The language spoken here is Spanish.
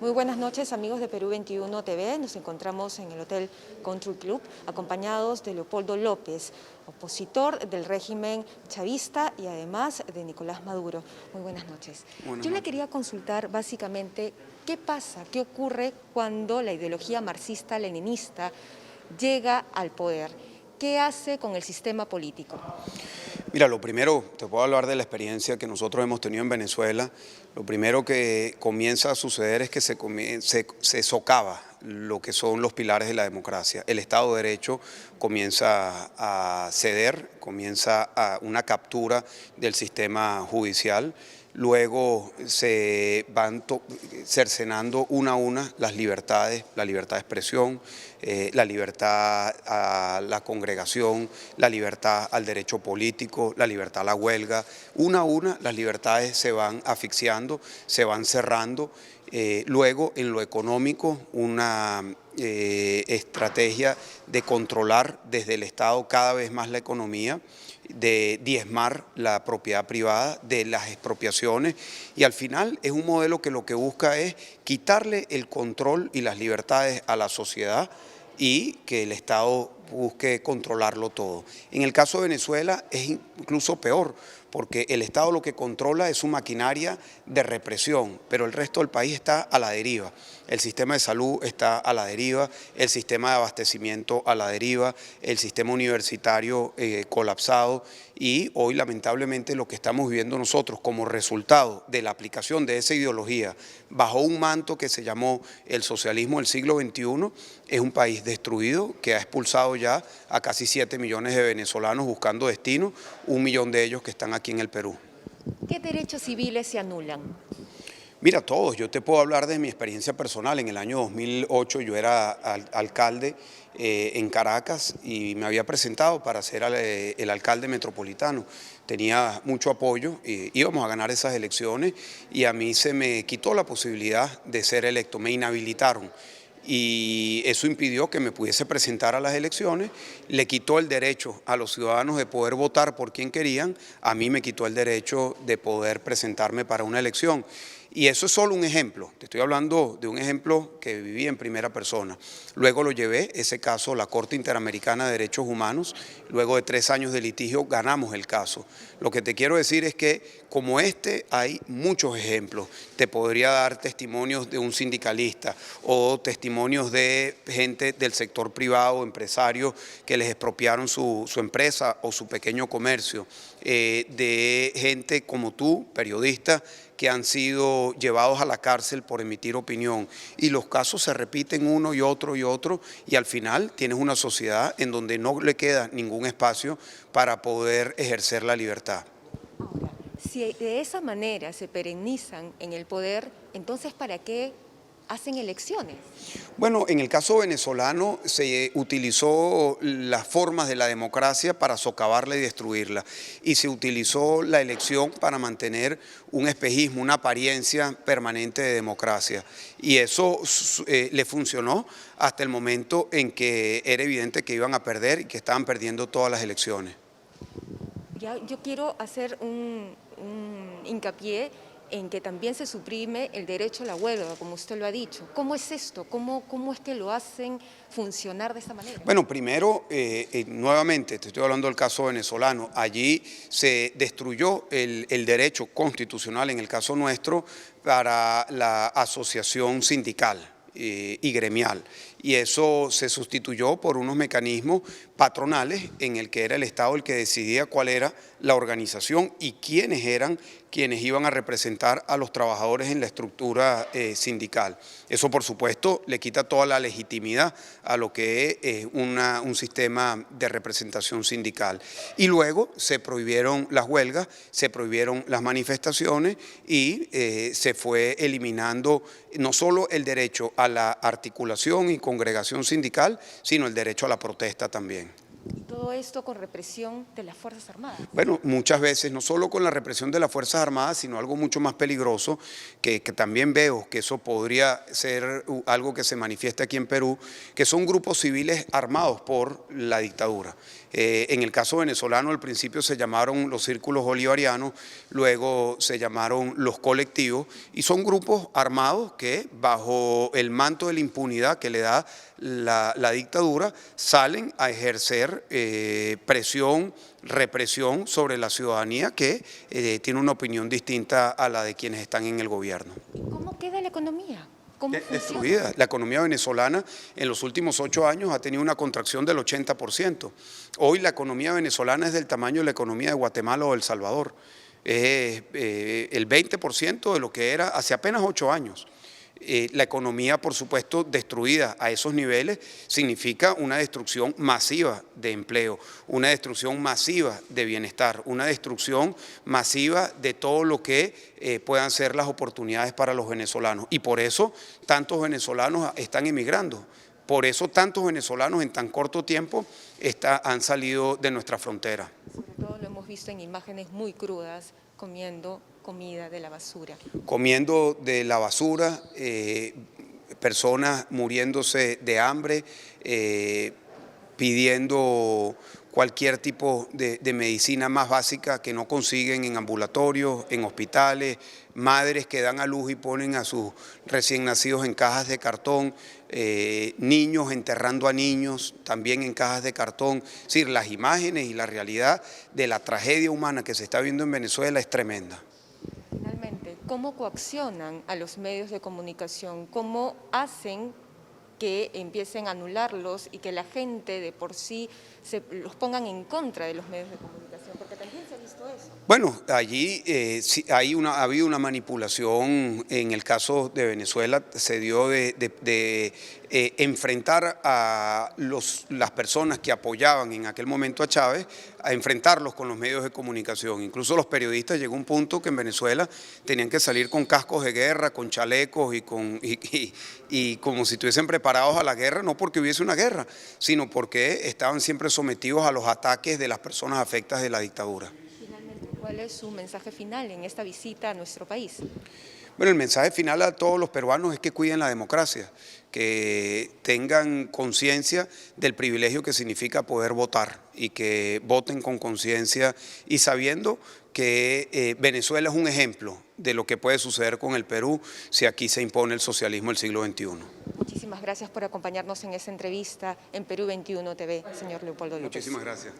Muy buenas noches, amigos de Perú 21 TV. Nos encontramos en el Hotel Country Club, acompañados de Leopoldo López, opositor del régimen chavista y además de Nicolás Maduro. Muy buenas noches. Yo le quería consultar básicamente qué pasa, qué ocurre cuando la ideología marxista-leninista llega al poder. ¿Qué hace con el sistema político? Mira, lo primero, te puedo hablar de la experiencia que nosotros hemos tenido en Venezuela. Lo primero que comienza a suceder es que se socava lo que son los pilares de la democracia. El Estado de Derecho comienza a ceder, comienza a una captura del sistema judicial. Luego se van cercenando una a una las libertades, la libertad de expresión, la libertad a la congregación, la libertad al derecho político, la libertad a la huelga. Una a una las libertades se van asfixiando, se van cerrando. Luego, en lo económico, una estrategia de controlar desde el Estado cada vez más la economía, de diezmar la propiedad privada, de las expropiaciones, y al final es un modelo que lo que busca es quitarle el control y las libertades a la sociedad y que el Estado busque controlarlo todo. En el caso de Venezuela es incluso peor, porque el Estado lo que controla es su maquinaria de represión, pero el resto del país está a la deriva. El sistema de salud está a la deriva, el sistema de abastecimiento a la deriva, el sistema universitario colapsado, y hoy lamentablemente lo que estamos viviendo nosotros como resultado de la aplicación de esa ideología bajo un manto que se llamó el socialismo del siglo XXI, es un país destruido que ha expulsado ya a casi 7 millones de venezolanos buscando destino, 1 millón de ellos que están aquí en el Perú. ¿Qué derechos civiles se anulan? Mira, todos. Yo te puedo hablar de mi experiencia personal. En el año 2008 yo era alcalde en Caracas y me había presentado para ser el alcalde metropolitano. Tenía mucho apoyo, íbamos a ganar esas elecciones y a mí se me quitó la posibilidad de ser electo, me inhabilitaron. Y eso impidió que me pudiese presentar a las elecciones, le quitó el derecho a los ciudadanos de poder votar por quien querían, a mí me quitó el derecho de poder presentarme para una elección. Y eso es solo un ejemplo, te estoy hablando de un ejemplo que viví en primera persona. Luego lo llevé, ese caso, a la Corte Interamericana de Derechos Humanos. Luego de 3 años de litigio ganamos el caso. Lo que te quiero decir es que como este hay muchos ejemplos. Te podría dar testimonios de un sindicalista o testimonios de gente del sector privado, empresarios que les expropiaron su empresa o su pequeño comercio, de gente como tú, periodista, que han sido llevados a la cárcel por emitir opinión, y los casos se repiten uno y otro, y al final tienes una sociedad en donde no le queda ningún espacio para poder ejercer la libertad. Ahora, si de esa manera se perennizan en el poder, entonces ¿para qué hacen elecciones? Bueno, en el caso venezolano se utilizó las formas de la democracia para socavarla y destruirla, y se utilizó la elección para mantener un espejismo, una apariencia permanente de democracia, y eso le funcionó hasta el momento en que era evidente que iban a perder y que estaban perdiendo todas las elecciones. Yo quiero hacer un hincapié en que también se suprime el derecho a la huelga, como usted lo ha dicho. ¿Cómo es esto? ¿Cómo es que lo hacen funcionar de esa manera? Bueno, primero, nuevamente, te estoy hablando del caso venezolano. Allí se destruyó el derecho constitucional, en el caso nuestro, para la asociación sindical y gremial, y eso se sustituyó por unos mecanismos patronales en el que era el Estado el que decidía cuál era la organización y quiénes eran quienes iban a representar a los trabajadores en la estructura sindical. Eso, por supuesto, le quita toda la legitimidad a lo que es un sistema de representación sindical. Y luego se prohibieron las huelgas, se prohibieron las manifestaciones y se fue eliminando no solo el derecho a la articulación y congregación sindical, sino el derecho a la protesta también. Todo esto con represión de las Fuerzas Armadas. Bueno, muchas veces, no solo con la represión de las Fuerzas Armadas, sino algo mucho más peligroso, que también veo que eso podría ser algo que se manifiesta aquí en Perú, que son grupos civiles armados por la dictadura. En el caso venezolano, al principio se llamaron los círculos bolivarianos, luego se llamaron los colectivos, y son grupos armados que, bajo el manto de la impunidad que le da la dictadura, salen a ejercer presión, represión sobre la ciudadanía que tiene una opinión distinta a la de quienes están en el gobierno. ¿Cómo queda la economía? ¿Cómo Destruida. La economía venezolana en los últimos 8 años ha tenido una contracción del 80%. Hoy la economía venezolana es del tamaño de la economía de Guatemala o El Salvador. Es el 20% de lo que era hace apenas 8 años. La economía, por supuesto, destruida a esos niveles significa una destrucción masiva de empleo, una destrucción masiva de bienestar, una destrucción masiva de todo lo que puedan ser las oportunidades para los venezolanos. Y por eso tantos venezolanos están emigrando, por eso tantos venezolanos en tan corto tiempo han salido de nuestra frontera. Sobre todo lo hemos visto en imágenes muy crudas, comiendo comida de la basura. Comiendo de la basura, personas muriéndose de hambre, pidiendo cualquier tipo de medicina más básica que no consiguen en ambulatorios, en hospitales, madres que dan a luz y ponen a sus recién nacidos en cajas de cartón, niños enterrando a niños también en cajas de cartón. Es decir, las imágenes y la realidad de la tragedia humana que se está viendo en Venezuela es tremenda. Finalmente, ¿cómo coaccionan a los medios de comunicación? ¿Cómo hacen que empiecen a anularlos y que la gente de por sí los pongan en contra de los medios de comunicación? Porque también se ha visto eso. Bueno, allí sí, ha habido una manipulación. En el caso de Venezuela se dio de enfrentar a las personas que apoyaban en aquel momento a Chávez, a enfrentarlos con los medios de comunicación. Incluso los periodistas, llegó un punto que en Venezuela tenían que salir con cascos de guerra, con chalecos y como si estuviesen preparados a la guerra, no porque hubiese una guerra, sino porque estaban siempre sometidos a los ataques de las personas afectas de la dictadura. Finalmente, ¿cuál es su mensaje final en esta visita a nuestro país? Bueno, el mensaje final a todos los peruanos es que cuiden la democracia, que tengan conciencia del privilegio que significa poder votar y que voten con conciencia y sabiendo que Venezuela es un ejemplo de lo que puede suceder con el Perú si aquí se impone el socialismo del siglo XXI. Muchísimas gracias por acompañarnos en esta entrevista en Perú 21 TV, señor Leopoldo López. Muchísimas gracias.